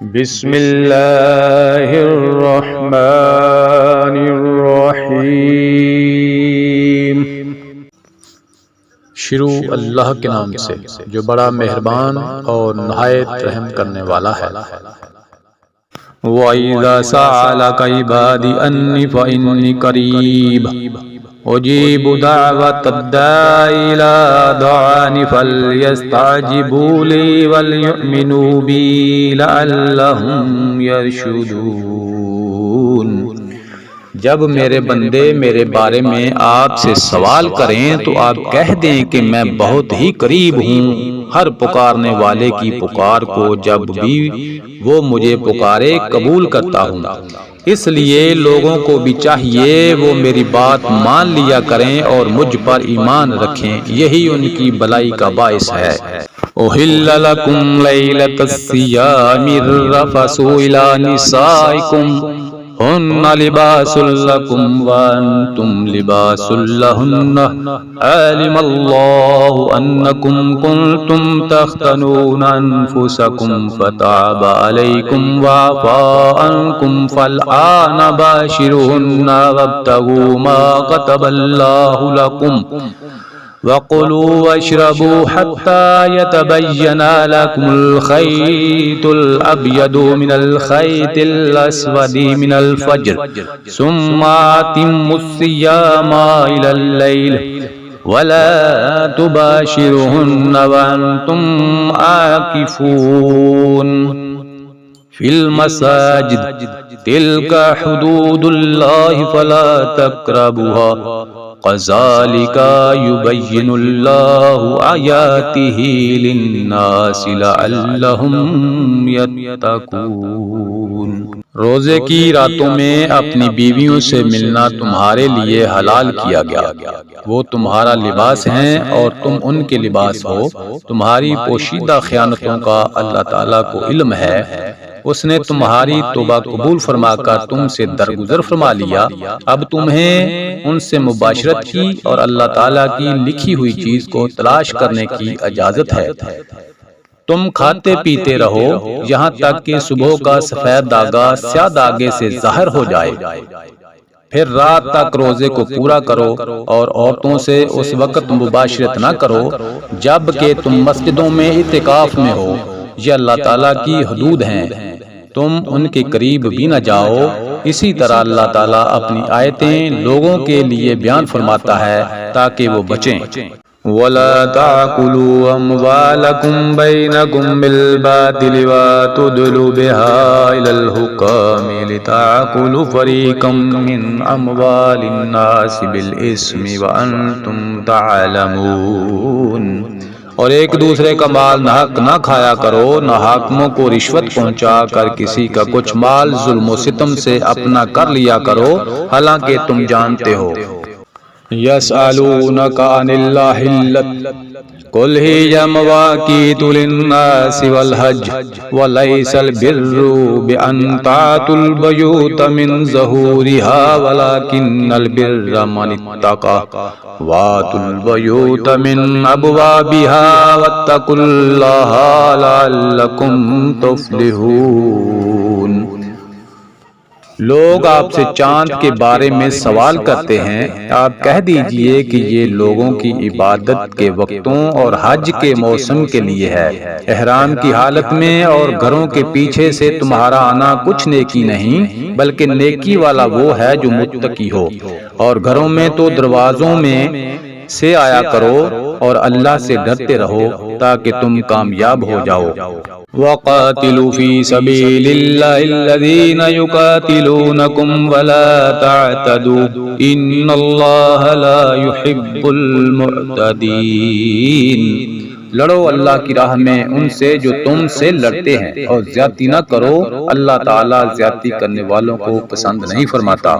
بسم اللہ الرحمن الرحیم۔ شروع اللہ کے نام سے جو بڑا مہربان اور نہایت رحم کرنے والا ہے۔ وَإِذَا سَأَلَكَ عِبَادِي أَنِّي فَإِنِّي قَرِيبٌ أُجِيبُ دَعْوَةَ الدَّاعِ إِذَا دَعَانِ فَلْيَسْتَجِيبُوا لِي وَلْيُؤْمِنُوا بِي لَعَلَّهُمْ يَرْشُدُونَ۔ جب میرے بندے میرے بارے میں آپ سے سوال کریں تو آپ کہہ دیں کہ میں بہت ہی قریب ہوں ہر پکارنے والے کی پکار کو، جب بھی وہ مجھے پکارے قبول کرتا ہوں۔ اس لیے لوگوں کو بھی چاہیے وہ میری بات مان لیا کریں اور مجھ پر ایمان رکھیں، یہی ان کی بھلائی کا باعث ہے۔ أُحِلَّ لَكُمْ لَيْلَةَ الصِّيَامِ الرَّفَثُ إِلَىٰ نِسَائِكُمْ هُنَّ لِبَاسٌ لَكُمْ وَأَنْتُمْ لِبَاسٌ لَهُنَّ عَلِمَ اللَّهُ أَنَّكُمْ كُنتُمْ تَخْتَانُونَ أَنفُسَكُمْ فَتَابَ عَلَيْكُمْ وَعَفَا عَنْكُمْ فَالْآنَ بَاشِرُوهُنَّ وَابْتَغُوا مَا كَتَبَ اللَّهُ لَكُمْ وَكُلُوا وَاشْرَبُوا حَتَّى يَتَبَيَّنَ لَكُمُ الْخَيْطُ الْأَبْيَضُ مِنَ الْخَيْطِ الْأَسْوَدِ مِنَ الْفَجْرِ ثُمَّ أَتِمُّوا الصِّيَامَ إِلَى اللَّيْلِ وَلَا تُبَاشِرُوهُنَّ وَأَنْتُمْ عَاكِفُونَ فِي الْمَسَاجِدِ تِلْكَ حُدُودُ اللَّهِ فَلَا تَقْرَبُوهَا كَذَلِكَ يُبَيِّنُ اللَّهُ آيَاتِهِ لِلنَّاسِ لَعَلَّهُمْ يَتَّقُونَ۔ روزے کی راتوں میں اپنی بیویوں سے ملنا تمہارے لیے حلال کیا گیا، وہ تمہارا لباس ہیں اور تم ان کے لباس ہو۔ تمہاری پوشیدہ خیانتوں کا اللہ تعالیٰ کو علم ہے، اس نے تمہاری توبہ قبول فرما کر تم سے درگزر فرما لیا۔ اب تمہیں ان سے مباشرت کی اور اللہ تعالیٰ کی لکھی ہوئی چیز کو تلاش کرنے کی اجازت ہے۔ تم کھاتے پیتے رہو یہاں تک کہ صبح کا سفید داغا سیاہ داغے سے ظاہر ہو جائے، پھر رات تک روزے کو پورا کرو اور عورتوں سے اس وقت مباشرت نہ کرو جب کہ تم مسجدوں میں اعتکاف میں ہو، یہ اللہ تعالیٰ کی حدود ہیں، تم ان کے قریب بھی نہ جاؤ۔ اسی طرح اللہ تعالیٰ اپنی آیتیں لوگوں کے لیے بیان فرماتا ہے تاکہ وہ بچیں۔ وَلَا تَأْكُلُوا أَمْوَالَكُمْ بَيْنَكُمْ بِالْبَاطِلِ وَتُدْلُوا بِهَا إِلَى الْحُكَامِ لِتَأْكُلُوا فَرِيقًا مِّنْ أَمْوَالِ النَّاسِ بِالْإِثْمِ وَأَنْتُمْ تَعْلَمُونَ۔ اور ایک دوسرے کا مال ناحق نہ کھایا کرو، نہ حاکموں کو رشوت پہنچا کر کسی کا کچھ مال ظلم و ستم سے اپنا کر لیا کرو، حالانکہ تم جانتے ہو۔ يَسْأَلُونَكَ عَنِ الْأَهِلَّةِ قُلْ هِيَ مَوَاقِيتُ لِلنَّاسِ وَالْحَجِّ وَلَيْسَ الْبِرُّ بِأَنْ تَأْتُوا الْبُيُوتَ مِنْ ظُهُورِهَا وَلَكِنَّ الْبِرَّ مَنِ اتَّقَى وَأْتُوا الْبُيُوتَ مِنْ أَبْوَابِهَا وَاتَّقُوا اللَّهَ لَعَلَّكُمْ تُفْلِحُونَ۔ لوگ آپ سے چاند کے بارے میں سوال کرتے ہیں، آپ کہہ دیجئے کہ یہ لوگوں کی عبادت کے وقتوں اور حج کے موسم کے لیے ہے۔ احرام کی حالت میں اور گھروں کے پیچھے سے تمہارا آنا کچھ نیکی نہیں، بلکہ نیکی والا وہ ہے جو متقی ہو، اور گھروں میں تو دروازوں میں سے آیا کرو اور اللہ سے ڈرتے رہو تاکہ تم کامیاب ہو جاؤ۔ وَقَاتِلُوا فِي سَبِيلِ اللَّهِ الَّذِينَ يُقَاتِلُونَكُمْ وَلَا تَعْتَدُوا إِنَّ اللَّهَ لَا يُحِبُّ الْمُعْتَدِينَ۔ لڑو اللہ کی راہ میں ان سے جو تم سے لڑتے ہیں، اور زیادتی نہ کرو، اللہ تعالیٰ زیادتی کرنے والوں کو پسند نہیں فرماتا۔